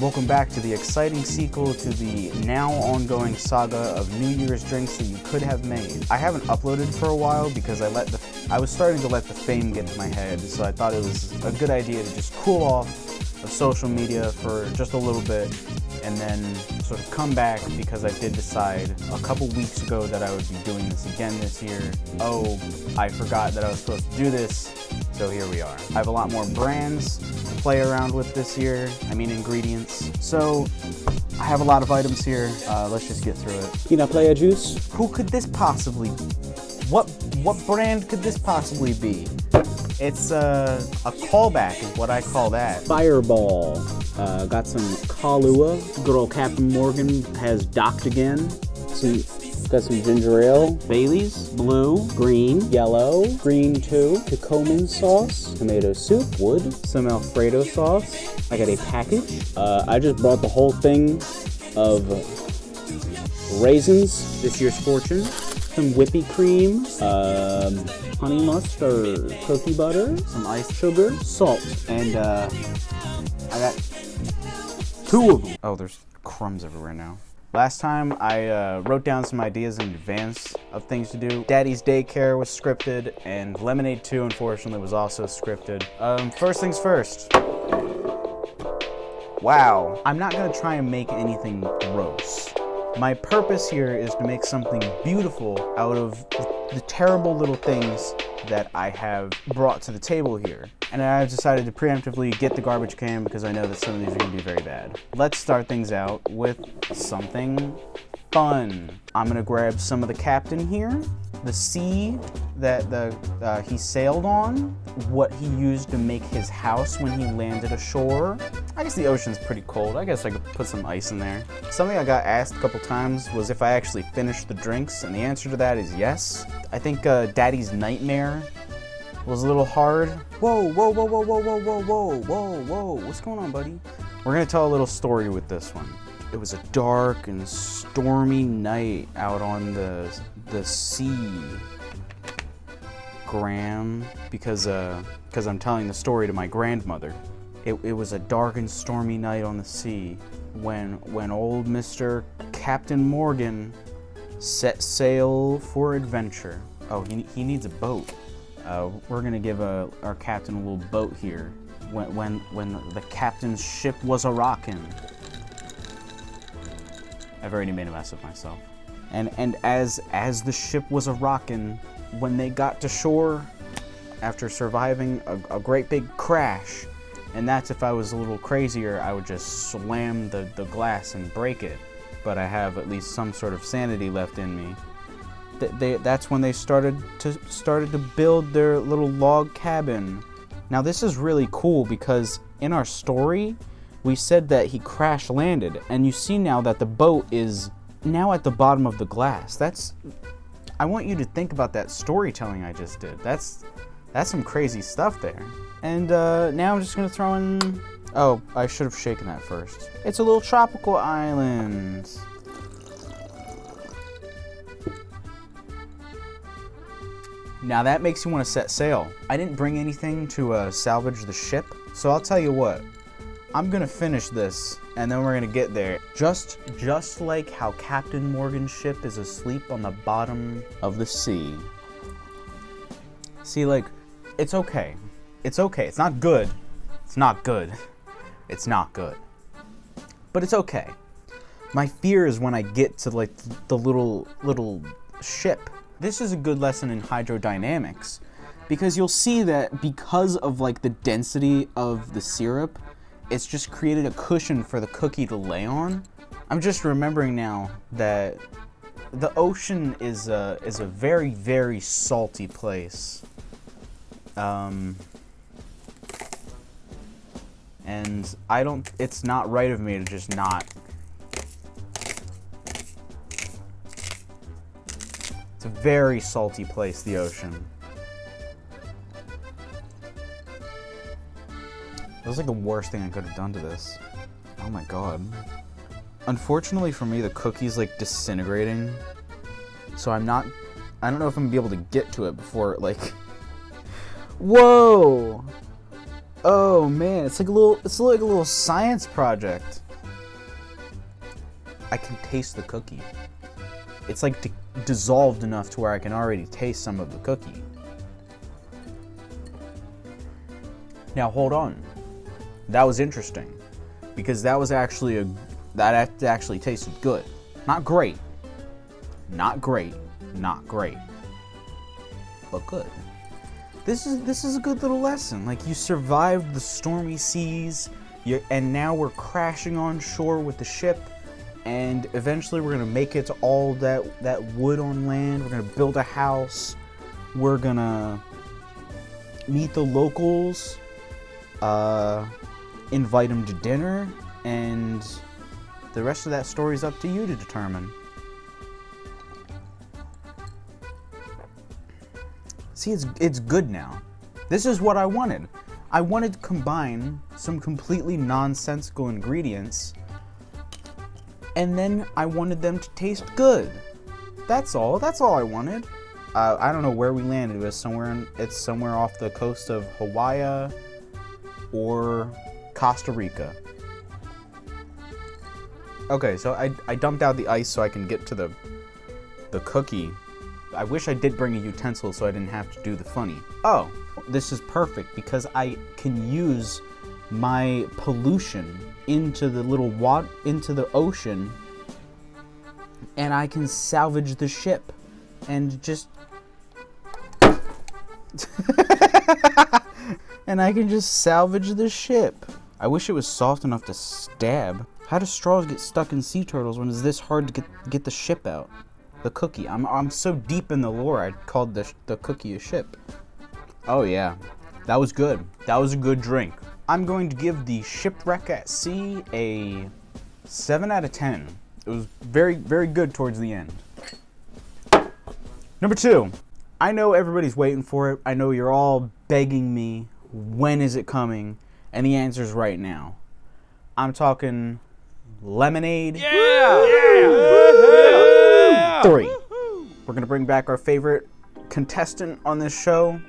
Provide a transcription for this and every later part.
Welcome back to the exciting sequel to the now ongoing saga of New Year's drinks that you could have made. I haven't uploaded for a while because I was starting to let the fame get to my head, so I thought it was a good idea to just cool off of social media for just a little bit and then sort of come back, because I did decide a couple weeks ago that I would be doing this again this year. Oh, I forgot that I was supposed to do this, so here we are. I have a lot more brands to play around with this year, ingredients. So I have a lot of items here. Let's just get through it. Peanut Playa juice. Who could this possibly be? What brand could this possibly be? It's a callback is what I call that. Fireball. Got some Kahlua. Good old Captain Morgan has docked again. Got some ginger ale. Bailey's. Blue. Green. Yellow. Green too. Tacoma sauce. Tomato soup. Wood. Some Alfredo sauce. I got a package. I just brought the whole thing of raisins. This year's fortune. Some whippy cream. Honey mustard. Cookie butter. Some ice sugar. Salt. And I got 2 of them. Oh, there's crumbs everywhere now. Last time I wrote down some ideas in advance of things to do. Daddy's Daycare was scripted, and Lemonade 2 unfortunately was also scripted. First things first. Wow. I'm not gonna try and make anything gross. My purpose here is to make something beautiful out of the terrible little things that I have brought to the table here. And I've decided to preemptively get the garbage can because I know that some of these are going to be very bad. Let's start things out with something fun. I'm going to grab some of the captain here, the sea that he sailed on, what he used to make his house when he landed ashore. I guess the ocean's pretty cold. I guess I could put some ice in there. Something I got asked a couple times was if I actually finished the drinks, and the answer to that is yes. I think Daddy's Nightmare was a little hard. Whoa, whoa, whoa, whoa, whoa, whoa, whoa, whoa, whoa, whoa. What's going on, buddy? We're gonna tell a little story with this one. It was a dark and stormy night out on the sea, Graham, because I'm telling the story to my grandmother. It was a dark and stormy night on the sea when old Mr. Captain Morgan set sail for adventure. Oh, he needs a boat. We're gonna give our captain a little boat here. When the captain's ship was a-rockin'. I've already made a mess of myself. And as the ship was a-rockin', when they got to shore, after surviving a great big crash, and that's if I was a little crazier, I would just slam the glass and break it. But I have at least some sort of sanity left in me. That's when they started to build their little log cabin. Now this is really cool because in our story, we said that he crash landed, and you see now that the boat is now at the bottom of the glass. I want you to think about that storytelling I just did. That's some crazy stuff there. And now I'm just gonna throw in, oh, I should have shaken that first. It's a little tropical island. Now that makes you want to set sail. I didn't bring anything to salvage the ship, so I'll tell you what. I'm gonna finish this, and then we're gonna get there. Just like how Captain Morgan's ship is asleep on the bottom of the sea. See, like, it's okay. It's okay. It's not good. It's not good. It's not good. But it's okay. My fear is when I get to, like, the little ship. This is a good lesson in hydrodynamics, because you'll see that because of, like, the density of the syrup, it's just created a cushion for the cookie to lay on. I'm just remembering now that the ocean is a very, very salty place. And it's not right of me to just not. It's a very salty place, the ocean. That was like the worst thing I could have done to this. Oh my god. Unfortunately for me, the cookie's like disintegrating. So I don't know if I'm gonna be able to get to it before like. Whoa! Oh man, it's like a little science project. I can taste the cookie. It's like dissolved enough to where I can already taste some of the cookie. Now hold on. That was interesting, because that actually tasted good. Not great. Not great. Not great. But good. This is a good little lesson. Like, you survived the stormy seas, and now we're crashing on shore with the ship, and eventually we're gonna make it to all that wood on land. We're gonna build a house. We're gonna meet the locals, invite them to dinner, and the rest of that story is up to you to determine. See, it's good now. This is what I wanted. I wanted to combine some completely nonsensical ingredients, and then I wanted them to taste good. That's all. That's all I wanted. I don't know where we landed. It's somewhere off the coast of Hawaii or Costa Rica. Okay, so I dumped out the ice so I can get to the cookie. I wish I did bring a utensil so I didn't have to do the funny. Oh, this is perfect because I can use my pollution into the ocean, and I can salvage the ship and just and I can just salvage the ship. I wish it was soft enough to stab. How do straws get stuck in sea turtles when it's this hard to get the ship out? The cookie. I'm so deep in the lore, I called the cookie a ship. Oh yeah, that was good. That was a good drink. I'm going to give the Shipwreck at Sea a 7 out of 10. It was very, very good towards the end. Number 2. I know everybody's waiting for it. I know you're all begging me, when is it coming? And the answer's right now. I'm talking lemonade. Yeah! 3. We're gonna bring back our favorite contestant on this show.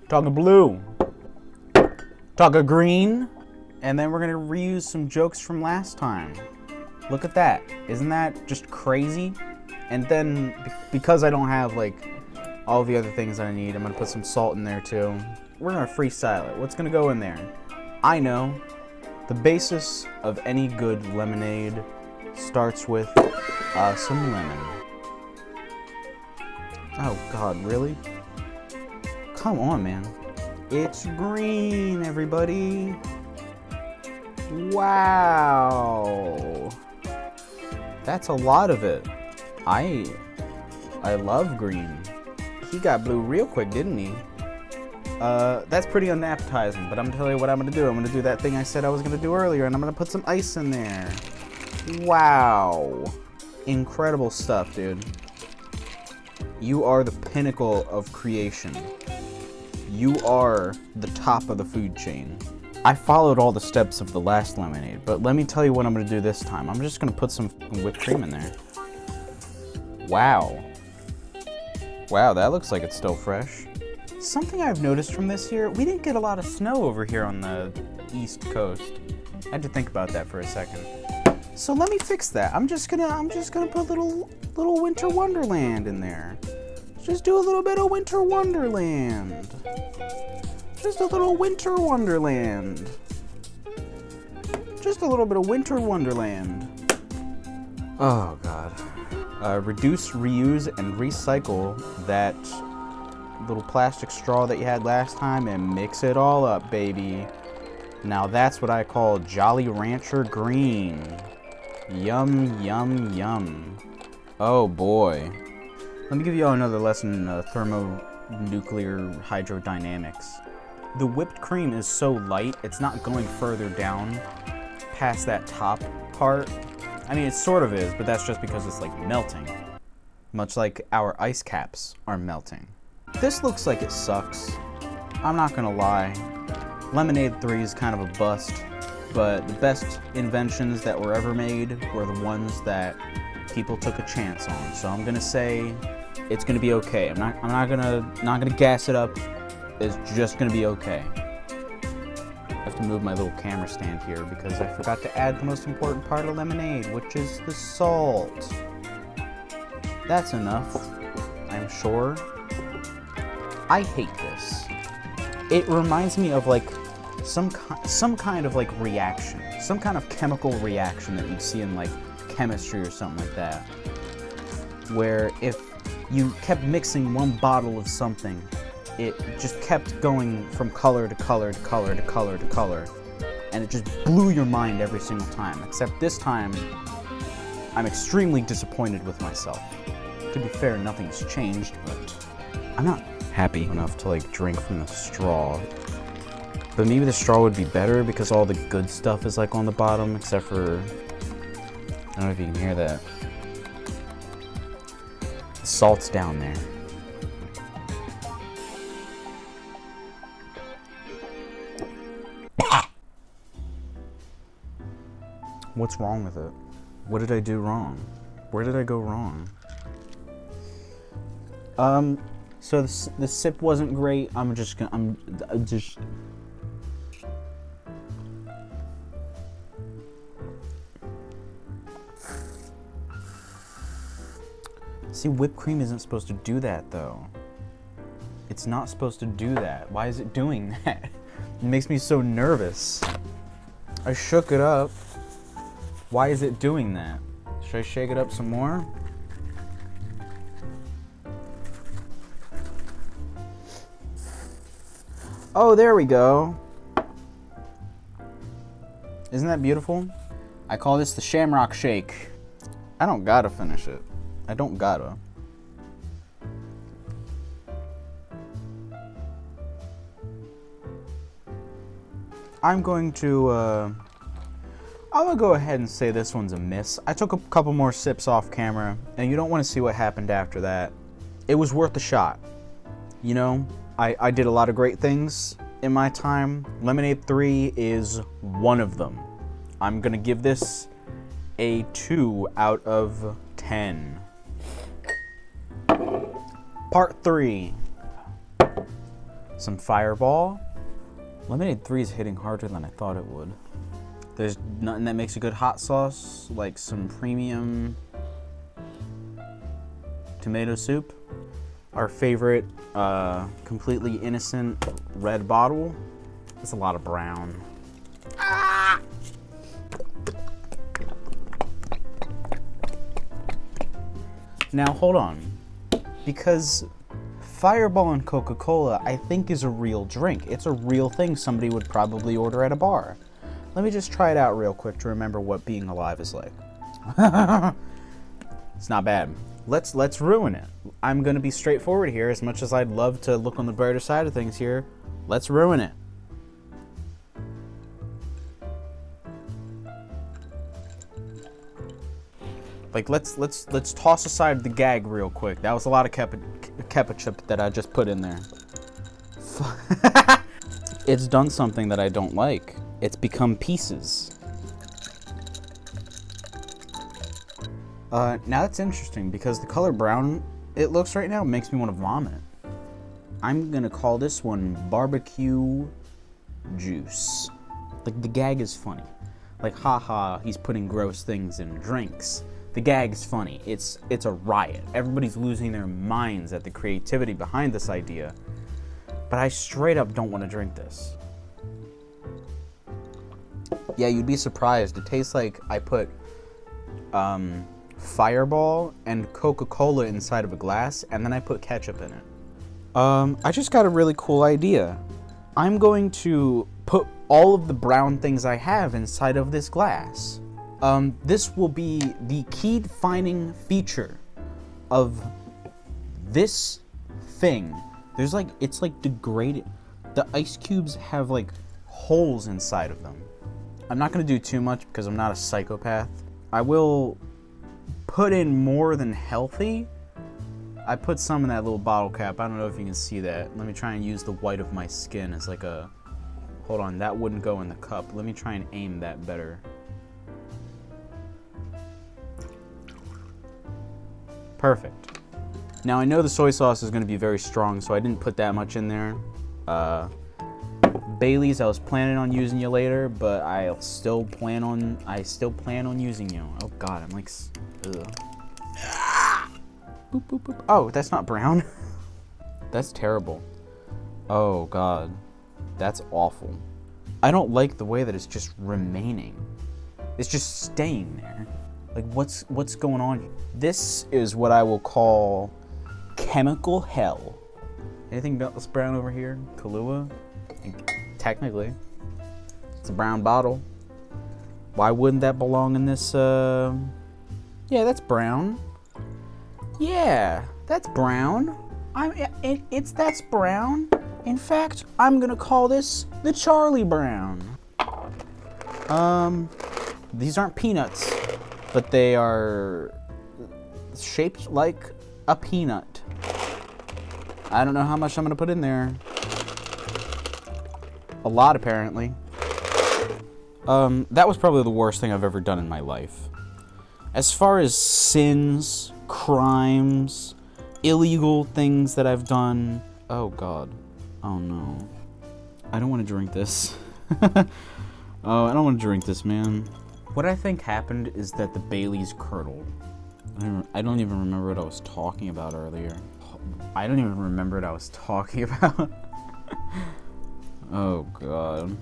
Talking blue. Talking green. And then we're gonna reuse some jokes from last time. Look at that. Isn't that just crazy? And then, because I don't have like all the other things that I need, I'm gonna put some salt in there too. We're gonna freestyle it. What's gonna go in there? I know. The basis of any good lemonade starts with some lemon. Oh God, really? Come on, man. It's green, everybody. Wow. That's a lot of it. I love green. He got blue real quick, didn't he? That's pretty unappetizing, but I'm gonna tell you what I'm gonna do. I'm gonna do that thing I said I was gonna do earlier, and I'm gonna put some ice in there. Wow. Incredible stuff, dude. You are the pinnacle of creation. You are the top of the food chain. I followed all the steps of the last lemonade, but let me tell you what I'm gonna do this time. I'm just gonna put some whipped cream in there. Wow. Wow, that looks like it's still fresh. Something I've noticed from this year, we didn't get a lot of snow over here on the East Coast. I had to think about that for a second. So let me fix that. I'm just gonna put little winter wonderland in there. Just do a little bit of winter wonderland. Just a little winter wonderland. Just a little bit of winter wonderland. Oh God. Reduce, reuse, and recycle that little plastic straw that you had last time and mix it all up, baby. Now that's what I call Jolly Rancher Green. Yum, yum, yum. Oh boy. Let me give you all another lesson in thermonuclear hydrodynamics. The whipped cream is so light, it's not going further down past that top part. I mean, it sort of is, but that's just because it's like melting. Much like our ice caps are melting. This looks like it sucks. I'm not gonna lie. Lemonade 3 is kind of a bust, but the best inventions that were ever made were the ones that people took a chance on. So I'm gonna say it's gonna be okay. I'm not gonna gas it up. It's just gonna be okay. have to move my little camera stand here because I forgot to add the most important part of lemonade, which is the salt. That's enough, I'm sure. I hate this. It reminds me of like some kind of like reaction, some kind of chemical reaction that you'd see in like chemistry or something like that, where if you kept mixing one bottle of something, it just kept going from color to color to color to color to color, and it just blew your mind every single time. Except this time, I'm extremely disappointed with myself. To be fair, nothing's changed, but I'm not happy enough to like drink from the straw. But maybe the straw would be better because all the good stuff is like on the bottom, except for, I don't know if you can hear that. The salt's down there. What's wrong with it? What did I do wrong? Where did I go wrong? So the sip wasn't great. I'm just. See, whipped cream isn't supposed to do that, though. It's not supposed to do that. Why is it doing that? It makes me so nervous. I shook it up. Why is it doing that? Should I shake it up some more? Oh, there we go. Isn't that beautiful? I call this the Shamrock Shake. I don't gotta finish it. I don't gotta. I'm gonna go ahead and say this one's a miss. I took a couple more sips off camera, and you don't want to see what happened after that. It was worth a shot. You know, I did a lot of great things in my time. Lemonade 3 is one of them. I'm gonna give this a 2 out of 10. Part 3. Some Fireball. Lemonade 3 is hitting harder than I thought it would. There's nothing that makes a good hot sauce, like some premium tomato soup. Our favorite, completely innocent red bottle. That's a lot of brown. Ah! Now hold on, because Fireball and Coca-Cola, I think, is a real drink. It's a real thing somebody would probably order at a bar. Let me just try it out real quick to remember what being alive is like. It's not bad. Let's ruin it. I'm gonna be straightforward here. As much as I'd love to look on the brighter side of things here, let's ruin it. Like let's toss aside the gag real quick. That was a lot of ketchup that I just put in there. It's done something that I don't like. It's become pieces. Now that's interesting because the color brown it looks right now makes me want to vomit. I'm gonna call this one barbecue juice. Like the gag is funny. Like haha, he's putting gross things in drinks. The gag's funny. It's a riot. Everybody's losing their minds at the creativity behind this idea. But I straight up don't want to drink this. Yeah, you'd be surprised. It tastes like I put Fireball and Coca-Cola inside of a glass, and then I put ketchup in it. I just got a really cool idea. I'm going to put all of the brown things I have inside of this glass. This will be the key defining feature of this thing. There's like, it's like degraded. The ice cubes have like holes inside of them. I'm not gonna do too much because I'm not a psychopath. I will put in more than healthy. I put some in that little bottle cap. I don't know if you can see that. Let me try and use the white of my skin as like a, hold on, that wouldn't go in the cup. Let me try and aim that better. Perfect. Now I know the soy sauce is going to be very strong, so I didn't put that much in there. Bailey's, I was planning on using you later, but I still plan on using you. Oh God, I'm like, ugh. Boop, boop, boop. Oh, that's not brown. That's terrible. Oh God, that's awful. I don't like the way that it's just remaining. It's just staying there. Like, what's going on here? This is what I will call chemical hell. Anything else brown over here? Kahlua? Technically, it's a brown bottle. Why wouldn't that belong in this, Yeah, that's brown. Yeah, that's brown. That's brown. In fact, I'm gonna call this the Charlie Brown. These aren't peanuts, but they are shaped like a peanut. I don't know how much I'm gonna put in there. A lot, apparently. That was probably the worst thing I've ever done in my life. As far as sins, crimes, illegal things that I've done, oh God. Oh no. I don't want to drink this. Oh, I don't want to drink this, man. What I think happened is that the Bailey's curdled. I don't even remember what I was talking about earlier. I don't even remember what I was talking about. Oh God.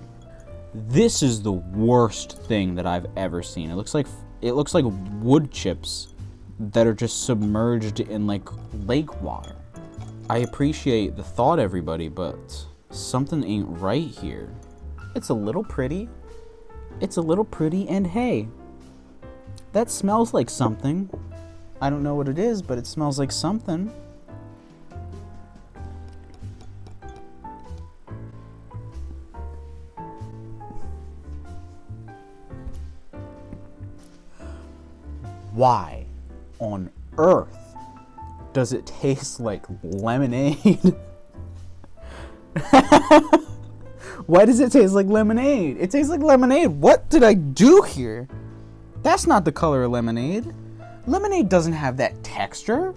This is the worst thing that I've ever seen. It looks like wood chips that are just submerged in like lake water. I appreciate the thought, everybody, but something ain't right here. It's a little pretty. It's a little pretty, and hey, that smells like something. I don't know what it is, but it smells like something. Why on earth does it taste like lemonade? Why does it taste like lemonade? It tastes like lemonade. What did I do here? That's not the color of lemonade. Lemonade doesn't have that texture.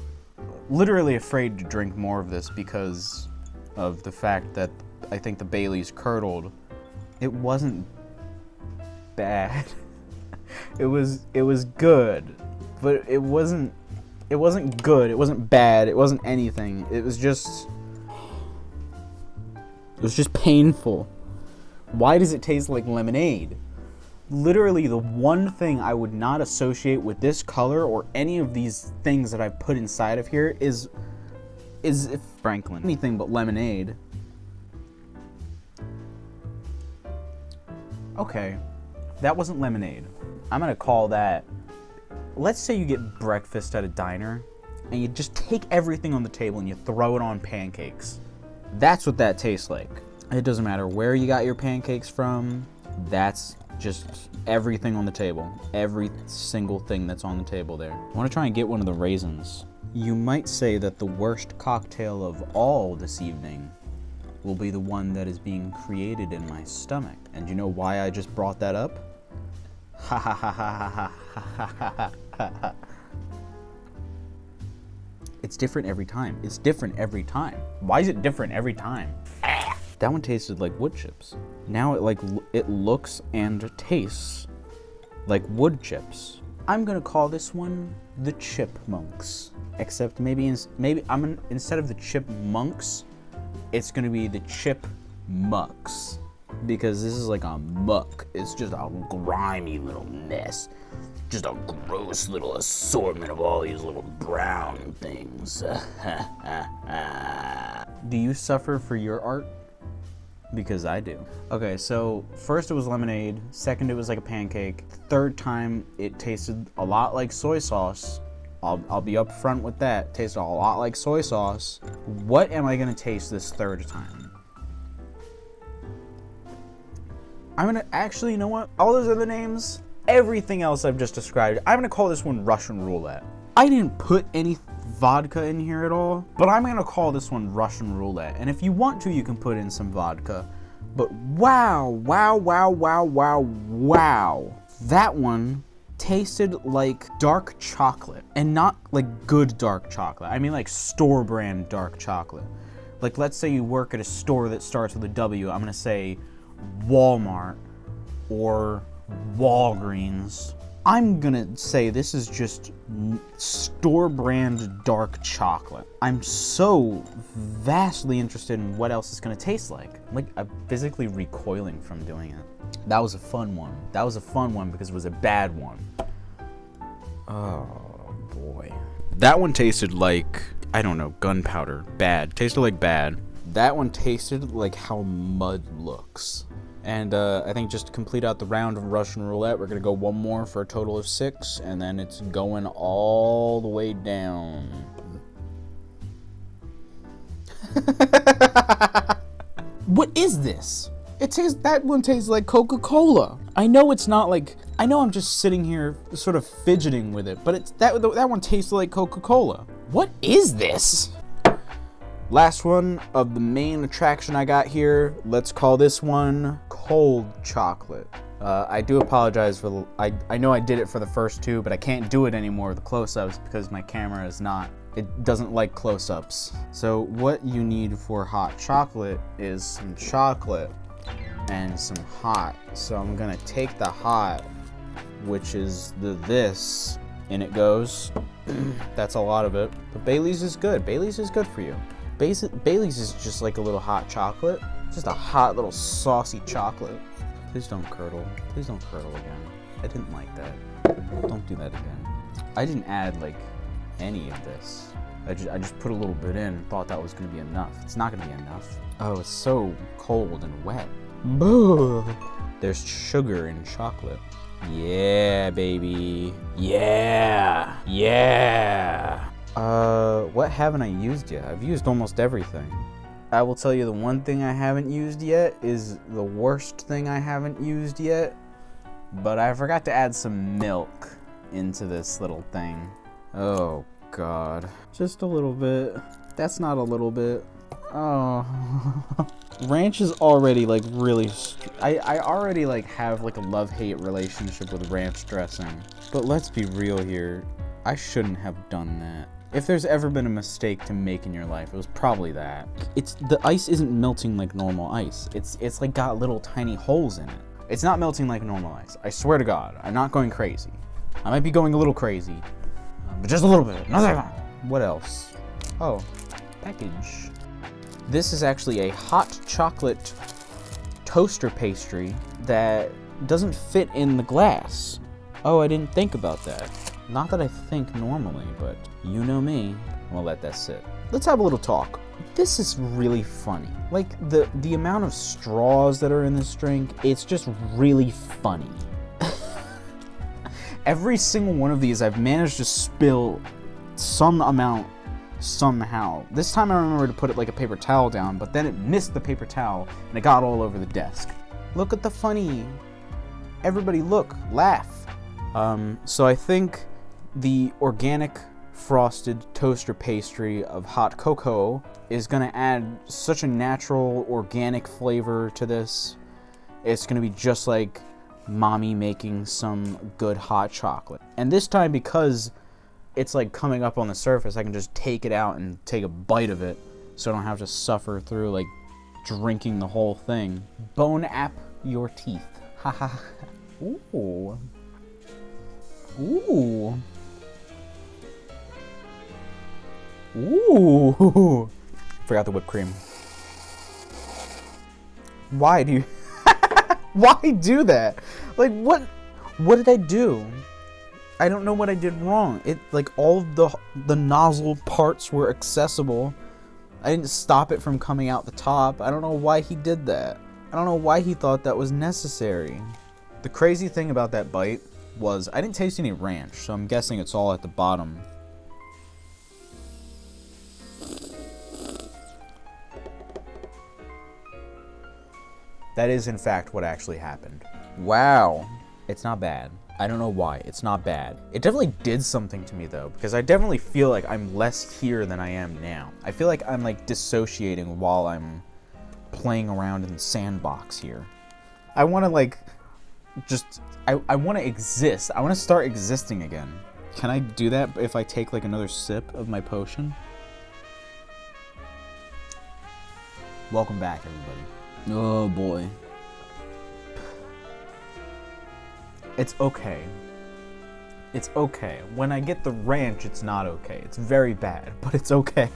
Literally afraid to drink more of this because of the fact that I think the Bailey's curdled. It wasn't bad. It was good, but it wasn't good. It wasn't bad. It wasn't anything. It was just painful. Why does it taste like lemonade? Literally the one thing I would not associate with this color or any of these things that I put inside of here is Franklin. Anything but lemonade. Okay, that wasn't lemonade. I'm gonna call that, let's say you get breakfast at a diner and you just take everything on the table and you throw it on pancakes. That's what that tastes like. It doesn't matter where you got your pancakes from. That's just everything on the table. Every single thing that's on the table there. I want to try and get one of the raisins. You might say that the worst cocktail of all this evening will be the one that is being created in my stomach. And you know why I just brought that up? Ha ha ha ha ha ha ha ha ha. It's different every time. It's different every time. Why is it different every time? That one tasted like wood chips. Now it looks and tastes like wood chips. I'm gonna call this one the Chipmunks. Except maybe instead of the Chipmunks, it's gonna be the Chipmucks. Because this is like a muck. It's just a grimy little mess. Just a gross little assortment of all these little brown things. Do you suffer for your art? Because I do. Okay, so first it was lemonade. Second, it was like a pancake. Third time, it tasted a lot like soy sauce. I'll be up front with that. Tasted a lot like soy sauce. What am I gonna taste this third time? I'm gonna actually, you know what? All those other names, everything else I've just described, I'm gonna call this one Russian roulette. I didn't put any vodka in here at all, but I'm gonna call this one Russian roulette. And if you want to, you can put in some vodka. But wow, wow, wow, wow, wow, wow. That one tasted like dark chocolate, and not like good dark chocolate. I mean like store brand dark chocolate. Like, let's say you work at a store that starts with a W. I'm gonna say Walmart or Walgreens. I'm gonna say this is just store brand dark chocolate. I'm so vastly interested in what else it's gonna taste like. I'm physically recoiling from doing it. That was a fun one. That was a fun one because it was a bad one. Oh boy. That one tasted like, I don't know, gunpowder. Bad. Tasted like bad. That one tasted like how mud looks. And I think just to complete out the round of Russian roulette, we're gonna go one more for a total of 6, and then it's going all the way down. What is this? That one tastes like Coca-Cola. I know it's not like, I know I'm just sitting here sort of fidgeting with it, but that one tastes like Coca-Cola. What is this? Last one of the main attraction I got here. Let's call this one cold chocolate. I do apologize for I know I did it for the first 2, but I can't do it anymore with the close-ups because my camera it doesn't like close-ups. So what you need for hot chocolate is some chocolate and some hot. So I'm gonna take the hot, which is this, and it goes. That's a lot of it. But Bailey's is good. Bailey's is good for you. Bailey's is just like a little hot chocolate. Just a hot little saucy chocolate. Please don't curdle. Please don't curdle again. I didn't like that. Don't do that again. I didn't add like any of this. I just put a little bit in, thought that was gonna be enough. It's not gonna be enough. Oh, it's so cold and wet. Boo. There's sugar in chocolate. Yeah, baby. Yeah. Yeah. What haven't I used yet? I've used almost everything. I will tell you the one thing I haven't used yet is the worst thing I haven't used yet, but I forgot to add some milk into this little thing. Oh, God. Just a little bit. That's not a little bit. Oh. Ranch is already, like, really... I already, like, have, like, a love-hate relationship with ranch dressing. But let's be real here. I shouldn't have done that. If there's ever been a mistake to make in your life, it was probably that. The ice isn't melting like normal ice. It's like got little tiny holes in it. It's not melting like normal ice. I swear to God, I'm not going crazy. I might be going a little crazy, but just a little bit. What else? Oh, package. This is actually a hot chocolate toaster pastry that doesn't fit in the glass. Oh, I didn't think about that. Not that I think normally, but you know me. We'll let that sit. Let's have a little talk. This is really funny. Like, the amount of straws that are in this drink, it's just really funny. Every single one of these, I've managed to spill some amount somehow. This time I remember to put it like a paper towel down, but then it missed the paper towel, and it got all over the desk. Look at the funny. Everybody look, laugh. So I think the organic frosted toaster pastry of hot cocoa is gonna add such a natural organic flavor to this. It's gonna be just like mommy making some good hot chocolate. And this time, because it's like coming up on the surface, I can just take it out and take a bite of it, so I don't have to suffer through like drinking the whole thing. Bone app your teeth. Haha. Ooh. Ooh. Ooh. Forgot the whipped cream. Why do you... Why do that? Like, what did I do? I don't know what I did wrong. Like, all of the nozzle parts were accessible. I didn't stop it from coming out the top. I don't know why he did that. I don't know why he thought that was necessary. The crazy thing about that bite was I didn't taste any ranch, so I'm guessing it's all at the bottom. That is, in fact, what actually happened. Wow. It's not bad. I don't know why. It's not bad. It definitely did something to me, though, because I definitely feel like I'm less here than I am now. I feel like I'm, like, dissociating while I'm playing around in the sandbox here. I want to, like, I want to exist. I want to start existing again. Can I do that if I take, like, another sip of my potion? Welcome back, everybody. Oh boy. It's okay. It's okay. When I get the ranch, it's not okay. It's very bad, but it's okay.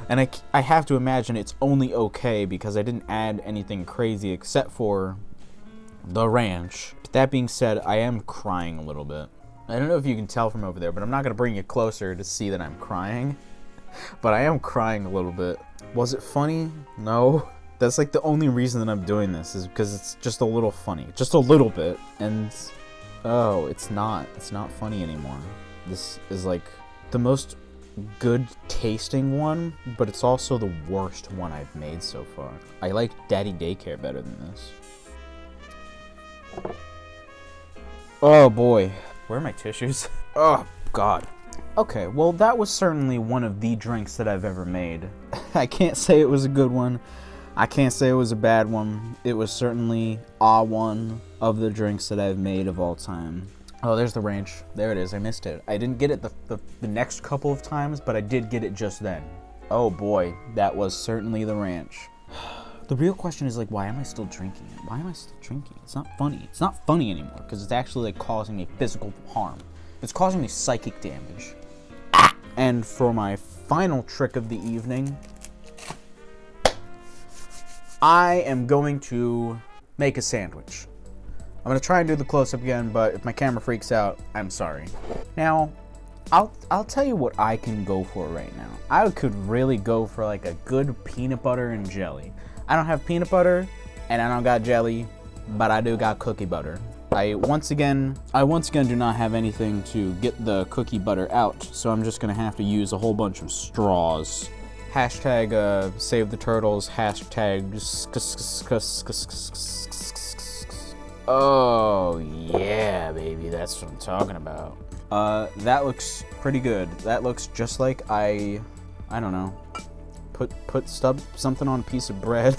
And I have to imagine it's only okay because I didn't add anything crazy except for the ranch. That being said, I am crying a little bit. I don't know if you can tell from over there, but I'm not going to bring you closer to see that I'm crying. But I am crying a little bit. Was it funny? No. That's like the only reason that I'm doing this is because it's just a little funny. Just a little bit. And, oh, it's not funny anymore. This is like the most good tasting one, but it's also the worst one I've made so far. I like Daddy Daycare better than this. Oh boy. Where are my tissues? Oh god. Okay, well that was certainly one of the drinks that I've ever made. I can't say it was a good one. I can't say it was a bad one. It was certainly one of the drinks that I've made of all time. Oh, there's the ranch. There it is. I missed it. I didn't get it the next couple of times, but I did get it just then. Oh boy, that was certainly the ranch. The real question is like, why am I still drinking it? Why am I still drinking it? It's not funny. It's not funny anymore because it's actually like causing me physical harm. It's causing me psychic damage. And for my final trick of the evening, I am going to make a sandwich. I'm gonna try and do the close-up again, but if my camera freaks out, I'm sorry. Now, I'll tell you what I can go for right now. I could really go for like a good peanut butter and jelly. I don't have peanut butter, and I don't got jelly, but I do got cookie butter. I once again do not have anything to get the cookie butter out, so I'm just gonna have to use a whole bunch of straws. Hashtag save the turtles, hashtag oh yeah, baby, that's what I'm talking about. That looks pretty good. That looks just like I don't know, put something on a piece of bread.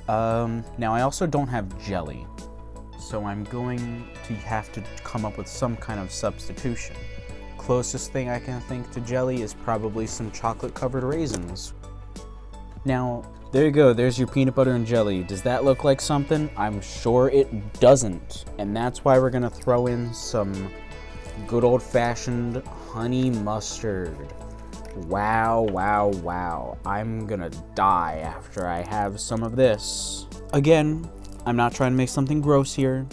Now I also don't have jelly, so I'm going to have to come up with some kind of substitution. Closest thing I can think to jelly is probably some chocolate-covered raisins. Now, there you go, there's your peanut butter and jelly. Does that look like something? I'm sure it doesn't. And that's why we're gonna throw in some good old-fashioned honey mustard. Wow, wow, wow. I'm gonna die after I have some of this. Again, I'm not trying to make something gross here.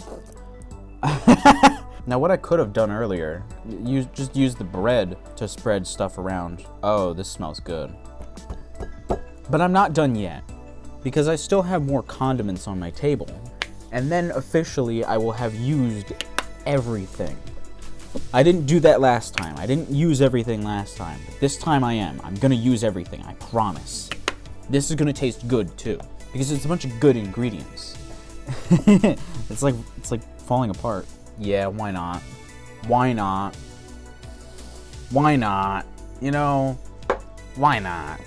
Now what I could have done earlier, just use the bread to spread stuff around. Oh, this smells good. But I'm not done yet, because I still have more condiments on my table. And then officially I will have used everything. I didn't do that last time. I didn't use everything last time. But this time I am. I'm gonna use everything, I promise. This is gonna taste good too, because it's a bunch of good ingredients. It's like falling apart. Yeah, why not? Why not? Why not? You know, why not?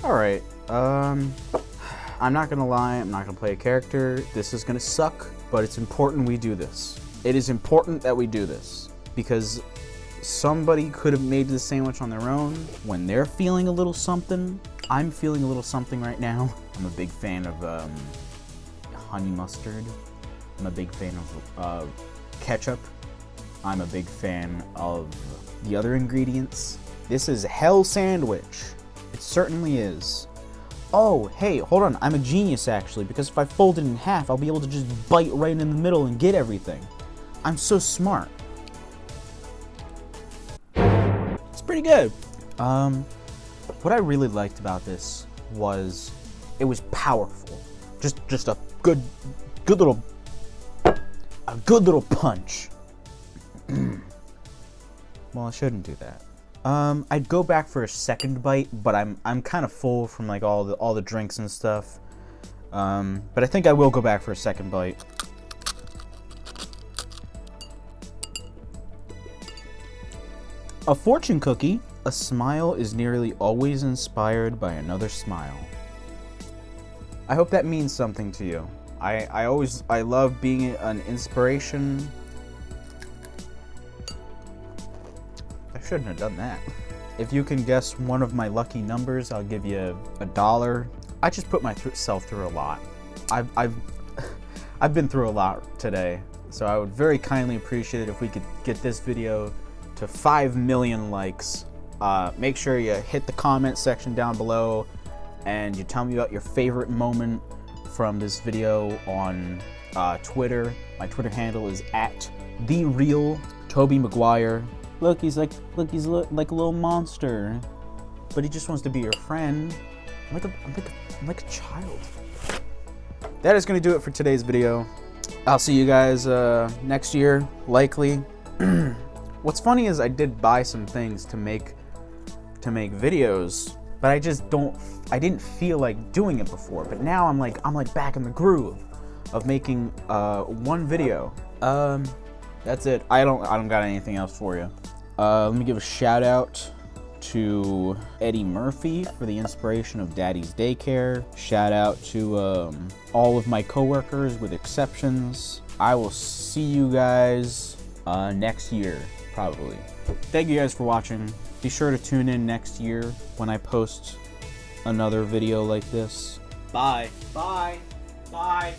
Alright, I'm not gonna lie, I'm not gonna play a character. This is gonna suck, but it's important we do this. It is important that we do this, because somebody could have made this sandwich on their own when they're feeling a little something. I'm feeling a little something right now. I'm a big fan of honey mustard. I'm a big fan of ketchup. I'm a big fan of the other ingredients. This is hell sandwich. It certainly is. Oh, hey, hold on. I'm a genius, actually, because if I fold it in half, I'll be able to just bite right in the middle and get everything. I'm so smart. It's pretty good. What I really liked about this was it was powerful. Just a good little punch. Well, I shouldn't do that. I'd go back for a second bite, but I'm kind of full from like all the drinks and stuff. But I think I will go back for a second bite. A fortune cookie. A smile is nearly always inspired by another smile. I hope that means something to you. I love being an inspiration. I shouldn't have done that. If you can guess one of my lucky numbers, I'll give you $1. I just put myself through a lot. I've been through a lot today, so I would very kindly appreciate it if we could get this video to 5 million likes. Make sure you hit the comment section down below and you tell me about your favorite moment from this video on Twitter. My Twitter handle is @TheRealTobyMaguire. Look, he's like a little monster. But he just wants to be your friend. I'm like a child. That is going to do it for today's video. I'll see you guys next year, likely. What's funny is I did buy some things to make videos, but I didn't feel like doing it before. But now I'm like back in the groove of making one video. That's it. I don't got anything else for you. Let me give a shout out to Eddie Murphy for the inspiration of Daddy's Daycare. Shout out to all of my coworkers with exceptions. I will see you guys next year, probably. Thank you guys for watching. Be sure to tune in next year when I post another video like this. Bye. Bye. Bye.